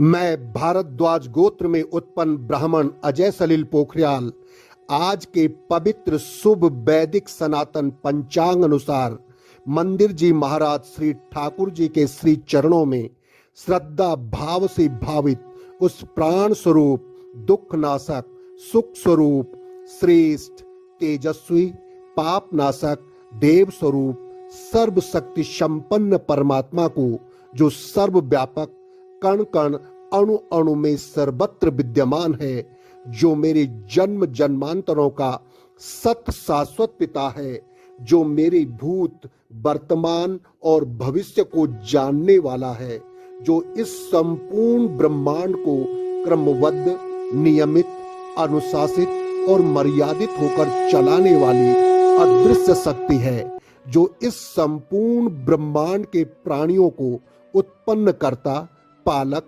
मैं भारद्वाज गोत्र में उत्पन्न ब्राह्मण अजय सलील पोखरियाल आज के पवित्र शुभ वैदिक सनातन पंचांग अनुसार मंदिर जी महाराज श्री ठाकुर जी के श्री चरणों में श्रद्धा भाव से भावित उस प्राण स्वरूप दुख नाशक सुख स्वरूप श्रेष्ठ तेजस्वी पाप नाशक देव स्वरूप सर्वशक्ति संपन्न परमात्मा को, जो सर्वव्यापक कण कण अणु अणु में सर्वत्र विद्यमान है, जो मेरे जन्म जन्मांतरों का सत शाश्वत पिता है, जो मेरे भूत वर्तमान और भविष्य को जानने वाला है, जो इस संपूर्ण ब्रह्मांड को क्रमबद्ध नियमित अनुशासित और मर्यादित होकर चलाने वाली अदृश्य शक्ति है, जो इस संपूर्ण ब्रह्मांड के प्राणियों को उत्पन्न करता पालक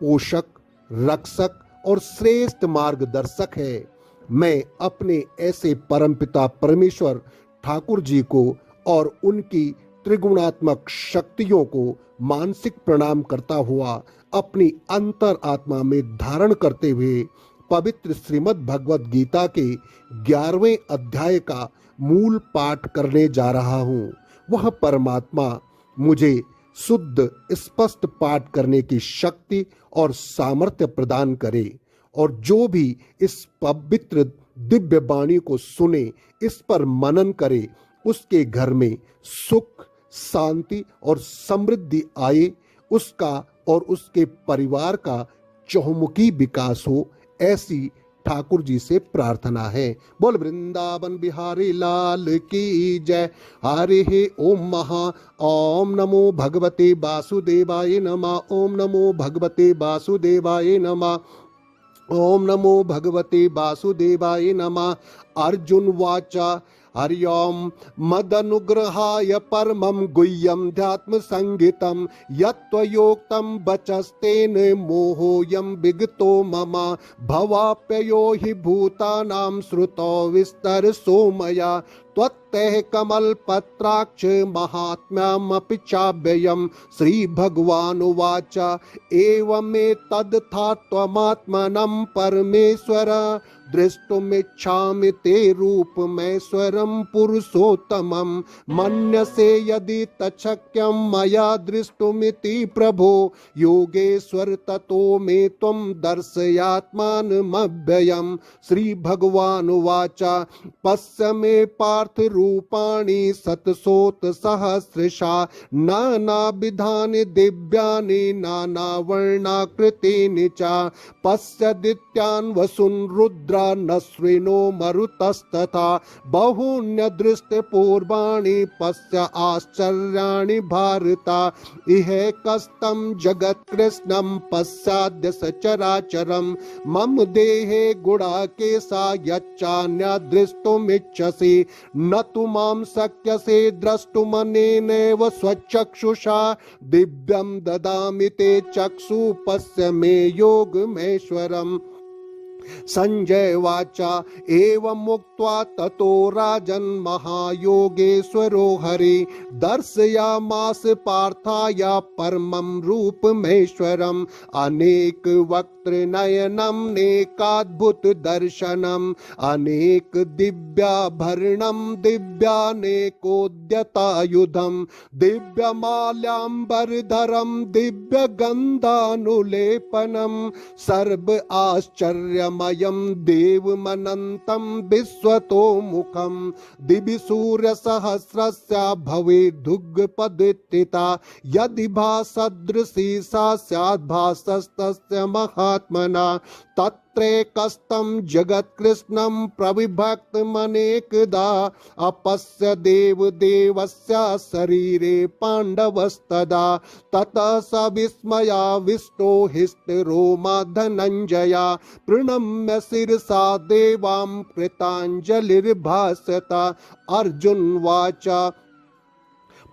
पोषक रक्षक और श्रेष्ठ मार्गदर्शक है। मैं अपने ऐसे परमपिता परमेश्वर ठाकुर जी को और उनकी त्रिगुणात्मक शक्तियों को मानसिक प्रणाम करता हुआ अपनी अंतर आत्मा में धारण करते हुए पवित्र श्रीमद् भगवत गीता के 11वें अध्याय का मूल पाठ करने जा रहा हूँ। वह परमात्मा मुझे शुद्ध स्पष्ट पाठ करने की शक्ति और सामर्थ्य प्रदान करे, और जो भी इस पवित्र दिव्य वाणी को सुने, इस पर मनन करे, उसके घर में सुख शांति और समृद्धि आए, उसका और उसके परिवार का चहुमुखी विकास हो, ऐसी ठाकुर जी से प्रार्थना है। बोल वृंदावन बिहारी लाल की जय। हरे ओम महा ओम नमो भगवते वासुदेवाय नमः। ओम नमो भगवते वासुदेवाय नमः। ओम नमो भगवते वासुदेवाय नमः। अर्जुन वाचा हरि ओम मदनुग्रहाय परमं गुह्यं ध्यात्म संगीतं यत्त्वयोक्तं वचस्तेन मोहोऽयं विगतो मम भवाप्ययो हि भूतानां श्रुतो विस्तरसो मया त्वत्तः कमलपत्राक्ष महात्म्यमपि चाव्ययम्। श्रीभगवानुवाच एवमेतद्यथा त्वमात्मनं परमेश्वर द्रष्टुमिच्छामि ते रूपमेश्वरं पुरुषोत्तमं मन्यसे यदि तच्छक्यं मया दृष्टुमिति प्रभो योगेश्वर ततो मे त्वं दर्शयात्मानमव्ययम्। श्रीभगवानुवाच पश्य मे पार्थ रूपाणि शतशोत सहस्रशा नानाविधानि दिव्यानि नानावर्णाकृतीनि च पश्यदित्यान् वसून् रुद्रा नश्विनो मरुतस्तथा बहून्यदृष्टपूर्वाणि पश्य आश्चर्याणि भारता इह कस्तं जगत्कृष्णं पश्चाद्य सचराचरं मम देहे गुडाकेशा यच्चान्यद्रष्टुमिच्छसि न तु मां शक्यसे द्रष्टुमनेनैव स्वचक्षुषा दिव्यं ददामि ते चक्षु पश्य मे योगमेश्वरम्। संजय वाचा एवं मुक्त्वा ततो राजन् महायोगेश्वरो हरि दर्शयामास पार्थाय परमं रूपमेश्वरम् अनेक वक्त्र नयनम् नेकाद्भुत दर्शनम् अनेक दिव्याभरणम् दिव्यानेकोद्यतायुधम् दिव्यमाल्याम्बरधरम् दिव्यगन्धानुलेपनम् सर्व आश्चर्यमयम् देवमनन्तं विश्वतोमुखं दिवि सूर्यसहस्रस्य भवेदुग्गपदित्थिता यदि भासदृशी सा स्यात् भासस्तस्य महात्मना तत्रैकस्तं जगत्कृष्णं प्रविभक्तमनेकदा अपश्य देवदेवस्य शरीरे पाण्डवस्तदा ततः स विस्मयाविष्टो हृष्टरोमा धनञ्जया प्रणम्य शिरसा देवां कृताञ्जलिर्भाषता। अर्जुन वाचा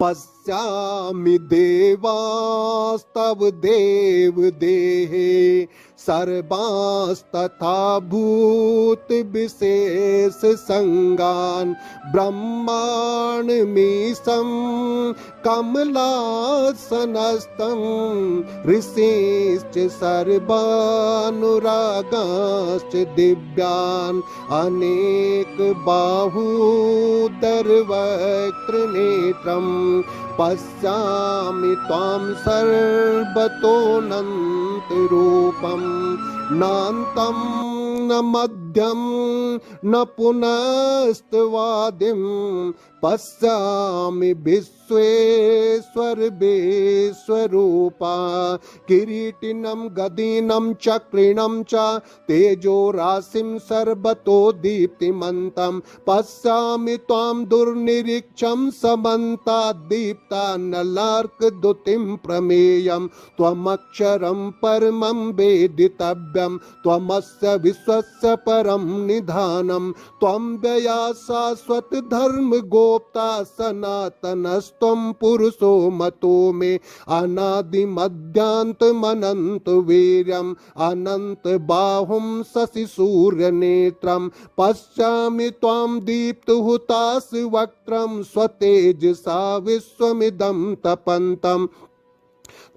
पश्यामि देवास्तव देवदेहे सर्वांस्तथा भूत विशेष संगान ब्रह्माण्डमीशं कमलासनस्तं ऋषिश्च सर्वानुरागाश्च दिव्यान् अनेकबाहूदरवक्त्रनेत्रं पश्यामि त्वां सर्वतोऽनन्तरूपं नान्तं न मध्यं न पुनस्तवादिं पश्यामि विश्वेश्वर विश्वरूपा किरीटिनं गदीनं चक्रिणं च तेजो राशिं सर्वतो दीप्तिमन्तं पश्यामि त्वां दुर्निरीक्षं समन्तात् दीप्तानलार्कद्युतिं प्रमेयं त्वमक्षरं परमं वेदितव्यं त्वमस्य विश्वस्य परं निधानं त्वं व्यया शाश्वत धर्म गोप्ता सनातनस्त्वं पुरुषो मतो मे अनादिमध्यान्तमनन्त वीर्यम् अनंत बाहुं शशि सूर्य नेत्रं पश्यामि त्वां दीप्तहुतास वक्त्रं स्वतेजसा विश्वमिदं तपन्तम्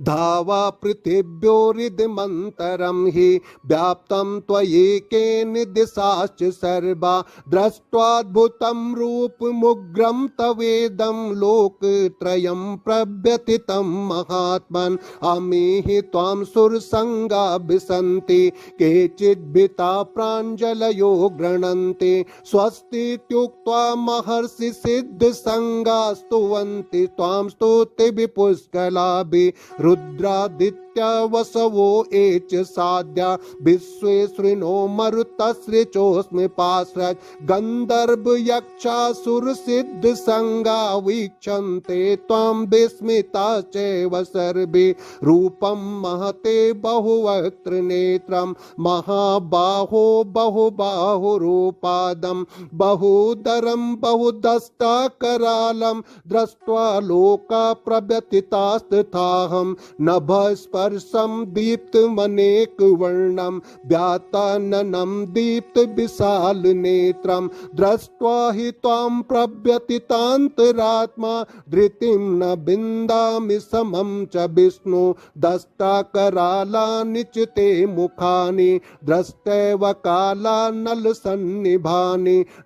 धावा पृथिव्योरिदमन्तरं हि व्याप्तं त्वयैकेन दिशाश्च सर्वा दृष्ट्वाद्भुतं रूपमुग्रं तवेदं लोकत्रयं प्रव्यथितं महात्मन् अमीहि त्वां सुरसङ्गा विसन्ति केचिद्भीता प्राञ्जलयो गृह्णन्ति स्वस्तीत्युक्त्वा महर्षि सिद्धसङ्गा स्तुवन्ति त्वां स्तुतिभिः पुष्कलाभिः रुद्रादित्या वसवो एच साध्या विश्वेश्विनो मरुतस्रिचोऽस्मि पार्षद गन्धर्व यक्षासुर सिद्ध संगा वीक्षन्ते त्वां विस्मिता चैव सर्वे रूपं महते बहुवक्त्र नेत्रं महाबाहो बहुबाहुरूपादं बहुदरं बहुदष्टाकरालं दृष्ट्वा लोका प्रव्यथितास्तथाहं नभस्पर्शं दीप्तमनेकवर्णं व्याताननं दीप्तविशालनेत्रं दृष्ट्वा हि त्वां प्रव्यथितान्तरात्मा धृतिं न विन्दामि समं च विष्णु दष्टाकरालानि च ते मुखानि दृष्टैव कालानलसन्निभानि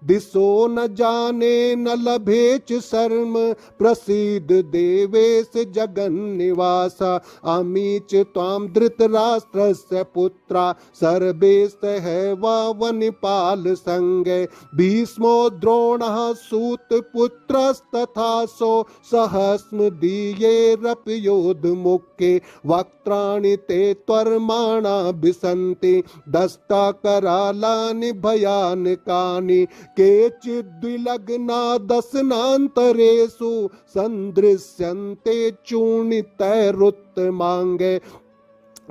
दिशो न जाने न लभे च शर्म प्रसीद देवेश जगन्निवास अमी च त्वां धृतराष्ट्रस्य पुत्रा सर्वे सहैवावनिपाल संगे भीष्मो द्रोणः सूतपुत्रस्तथासो सहस्मदीयैरपि योधमुखे वक्त्राणि ते त्वर्माणा विसन्ति दष्टाकरालानि भयानकानि केचिद्विलग्ना दशनान्तरेषु सन्दृश्यन्ते चूर्णितैरुत्तमाङ्गे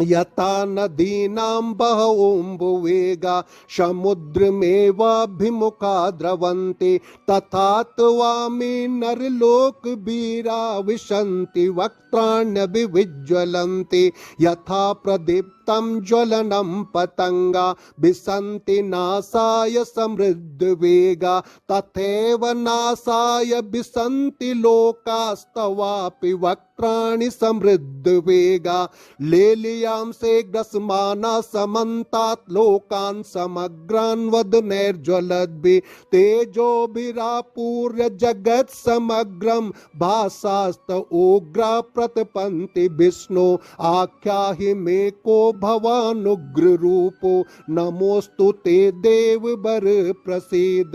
यथा नदीनां बहवोऽम्बुवेगा समुद्रमेवाभिमुखा द्रवन्ति तथा त्वामि नरलोकवीरा विशन्ति वक्त्राण्यभिविज्ज्वलन्ति यथा प्रदीप्तं ज्वलनं पतंगा विशन्ति नासाय समृद्धवेगा तथैव नासाय विशन्ति लोकास्तवापि वक्त्राणि समृद्धवेगा लेलियां से ग्रसमाना समन्तात् लोकान् समग्रान् वदनैर्ज्वलद्भिः तेजोभिरापूर्य जगत् समग्रं भासास्त उग्रा प्रतपन्ति विष्णु आख्याहि मे को भवानुग्र रूपो नमोस्तु ते देववर प्रसीद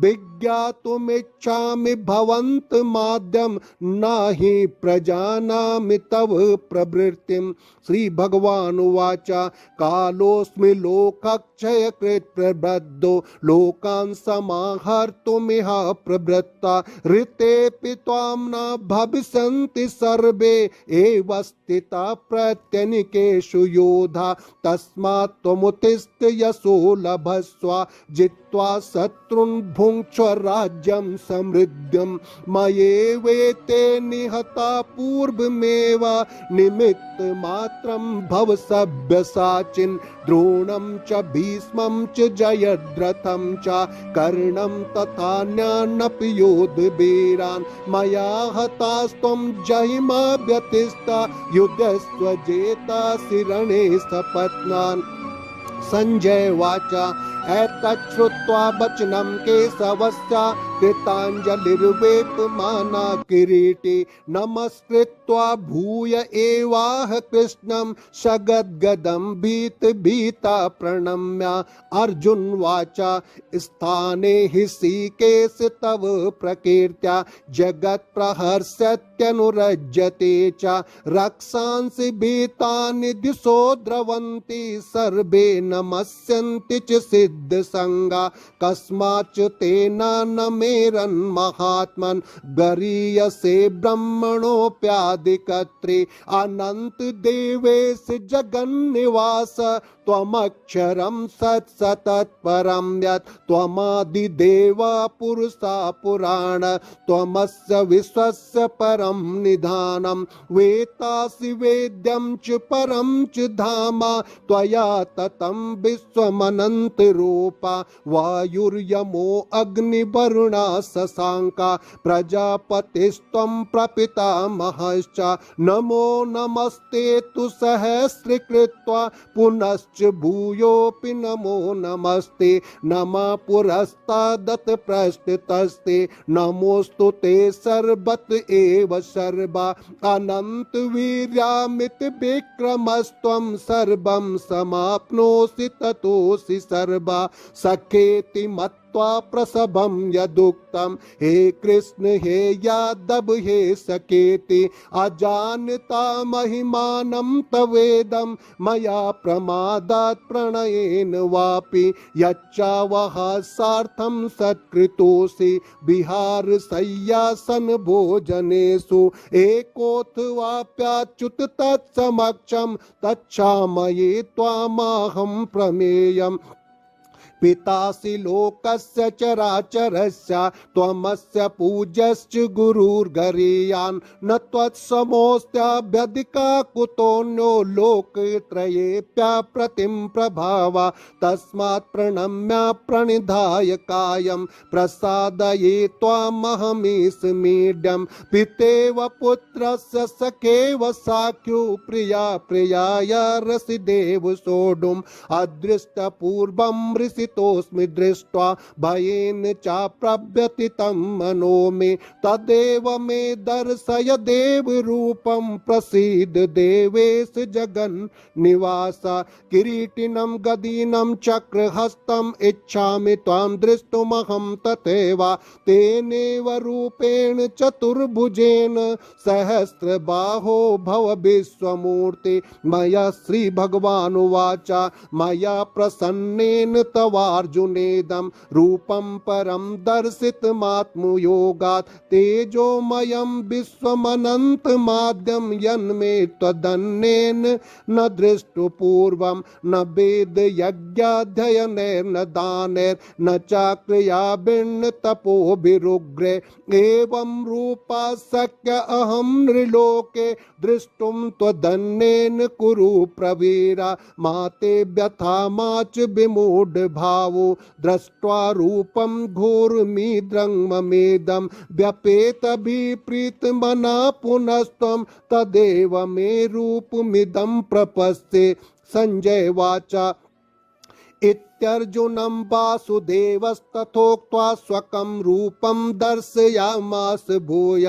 विज्ञातुमिच्छामि भवन्त माद्यं नहि प्रजानामि तव प्रवृत्तिं श्री भगवान उवाच कालोऽस्मि लोकक्षयकृत् प्रबद्धो लोकान् समाहर्तुमिह प्रवृत्ता ऋतेऽपि त्वां न भविष्यन्ति सर्वे एव स्थिता प्रत्यनिकेषु योधा तस्मात् त्वमुत्तिष्ठ यशो लभस्व जित्वा शत्रून् भुङ्क्ष्व राज्यं समृद्धिं मयैवेते निहता पूर्वमेव निमित्तमात्रं भवसभ्यसाचिन् द्रोणं च भीष्मं च जयद्रथं च कर्णं तथान्यानपि योधवीरान् मया हतास्त्वं जहिमा व्यतिष्ठा युध्यस्व जेतासि रणे सपत्नान्। संजय वाचा एतच्छ्रुत्वा वचनं केशवस्य कृताञ्जलिर्वेपमाना किरीटी नमस्कृत्वा भूय एवाह कृष्णं सगद्गदं भीता प्रणम्य। अर्जुन वाचा स्थाने हि ऋषिकेश तव प्रकीर्त्या जगत् प्रहर्षत्यनुरज्यते च रक्षांसि भीतानि दिशो द्रवन्ति सर्वे नमस्यन्ति च सिद्धसंगा कस्माच्च तेन न मेरन् महात्मन् गरीयसे ब्रह्मणोऽप्यादिकर्त्रे अनंत देवेश जगन्निवास त्वमक्षरं सत्सतत्परं यत् त्वमादिदेव पुरुषा पुराण त्वमस्य विश्वस्य परं निधानं वेत्तासि वेद्यं च परं च धाम त्वया ततं विश्वमनन्त रूपा वायुर्यमो अग्निवरुणा शशांका प्रजापतिस्त्वं प्रपितामहश्च नमो नमस्ते तु सहस्रीकृत्वा पुनश्च भूयोऽपि नमो नमस्ते नमः पुरस्तादत पृष्ठतस्ते नमोस्तु ते सर्वत एव सर्वा अनंत वीर्यामित विक्रमस्त्वं सर्वं समाप्नोसि ततोऽसि सर्वा सखेति मत्वा प्रसभं यदुक्तं हे कृष्ण हे यादव हे सखेति अजानता महिमानं तवेदं मया प्रमादात् प्रणयेन वापि यच्चावः सार्थं सत्कृतोऽसि विहार शय्यासन भोजनेषु एकोऽथवाप्याच्युत तत्समक्षं तच्छामये त्वामहं प्रमेयम् पितासि लोकस्य चराचरस्य त्वमस्य पूज्यश्च गुरुर्गरीयान् न त्वत्समोऽस्त्याभ्यधिका कुतोऽन्यो लोकत्रयेऽप्यप्रतिम प्रभावा तस्मात् प्रणम्य प्रणिधाय कायं प्रसादये त्वामहमीशमीड्यं पितेव पुत्रस्य सखेव साख्यो प्रिया प्रियाय रसिदेव सोढुम् अदृष्टपूर्वं ऋषितोऽस्मि दृष्ट्वा भयेन चाप्रव्यथितं मनो मे तदेव मे दर्शय देव रूपं प्रसीद देवेश जगन्निवास किरीटिनं गदीनं चक्रहस्तम् इच्छामि त्वां द्रष्टुमहं तथैव तेनेव रूपेण चतुर्भुजेन सहस्रबाहो भव विश्वमूर्ति मया श्रीभगवानुवाच मया प्रसन्नेन तवार्जुनेदं रूपं परं दर्शितमात्मयोगात् तेजोमयं विश्वमनन्तमाद्यं यन्मे त्वदन्येन न दृष्टपूर्वं न वेदयज्ञाध्ययनैर्न दानैर्न चाक्रिया भिन्न तपोभिरुग्रे एवं रूपा शक्य अहं नृलोके दृष्टुं त्वदन्येन कुरु प्रवीरा माते व्यथा माच विमूढ भावो दृष्ट्वा रूपं घोरमीद्रङ्ममेदं व्यपेतभिप्रीतमना पुनस्त्वं तदेव मे रूपमिदं प्रपश्ये। संजय वाचा इत्यर्जुनं वासुदेवस्तथोक्त्वा स्वकं रूपं दर्शयामास भूय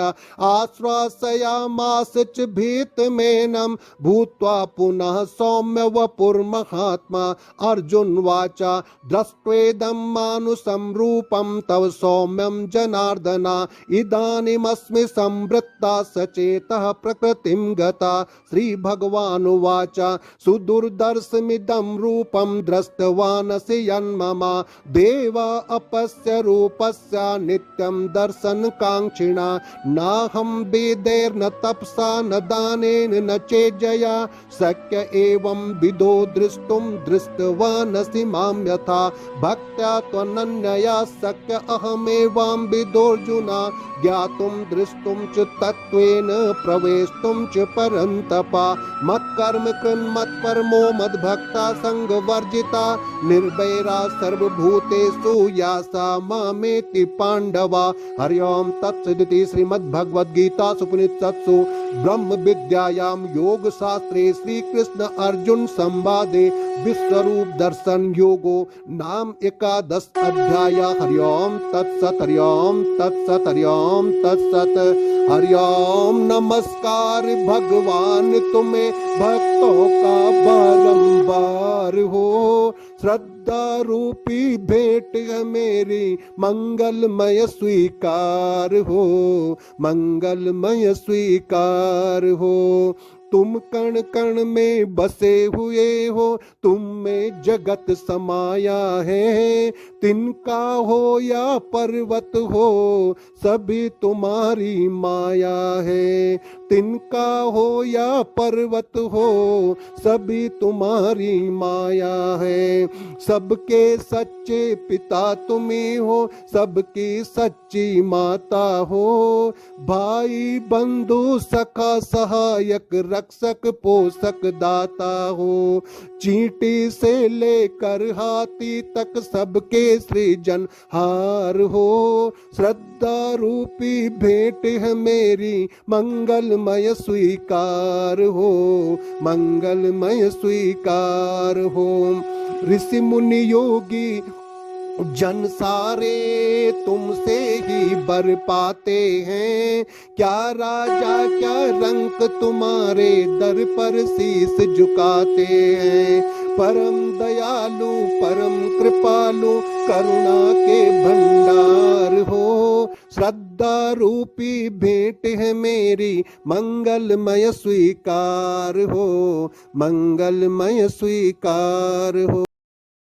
आश्वासयामास च भीतमेनं भूत्वा पुनः सौम्य वपुर्महात्मा। अर्जुन वाचा दृष्ट्वेदं मानुषं रूपं तव सौम्यं जनार्दन इदानीमस्मि संवृत्ता सचेतः प्रकृतिं गता। श्रीभगवानुवाच सुदुर्दर्शमिदं रूपं दृष्टवान् प्रणश्यन्मम देवा अपस्य रूपस्य नित्यं दर्शन कांक्षिणा नाहं वेदैर्न तपसा न दानेन न चेज्जया शक्य एवं विदो द्रष्टुं दृष्टवानसि मां यथा भक्त्या त्वनन्यया शक्य अहमेवां विदोऽर्जुना ज्ञातुं दृष्टुं च तत्त्वेन प्रवेष्टुं च परन्तपा मत्कर्म कृन्मत्परमो मद्भक्ता संगवर्जिता निर्वैरा सर्वभूतेषु यासा मामेति पांडवा। हरि ओम तत्सदिति श्रीमद्भगवद्गीतासु उपनिषत्सु ब्रह्म विद्यायां योग शास्त्रे श्री कृष्ण अर्जुन संवादे विश्वरूप दर्शन योगो नाम 11 अध्याय। हरि ओम तत्सत। हरि ओम तत्सत। हरि ओम तत्सत। हरि ओम नमस्कार भगवान तुम्हें भक्तों का बारंबार हो श्रद्धा रूपी भेंट है मेरी मंगलमय स्वीकार हो मंगलमय स्वीकार हो। तुम कण कण में बसे हुए हो तुम में जगत समाया है तिनका हो या पर्वत हो सभी तुम्हारी माया है तिनका हो या पर्वत हो सभी तुम्हारी माया है। सबके सच्चे पिता तुम्ही हो सबकी सच्ची माता हो भाई बंधु सखा सहायक रक्षक पोषक दाता हो चींटी से लेकर हाथी तक सबके सृजन हार हो श्रद्धा रूपी भेंट है मेरी मंगलमय स्वीकार हो मंगलमय स्वीकार हो। ऋषि मुनि योगी जन सारे तुमसे ही बर पाते हैं क्या राजा क्या रंक तुम्हारे दर पर शीस झुकाते हैं परम दयालु परम कृपालु करुणा के भंडार हो श्रद्धा रूपी भेंट है मेरी मंगलमय स्वीकार हो मंगलमय स्वीकार हो।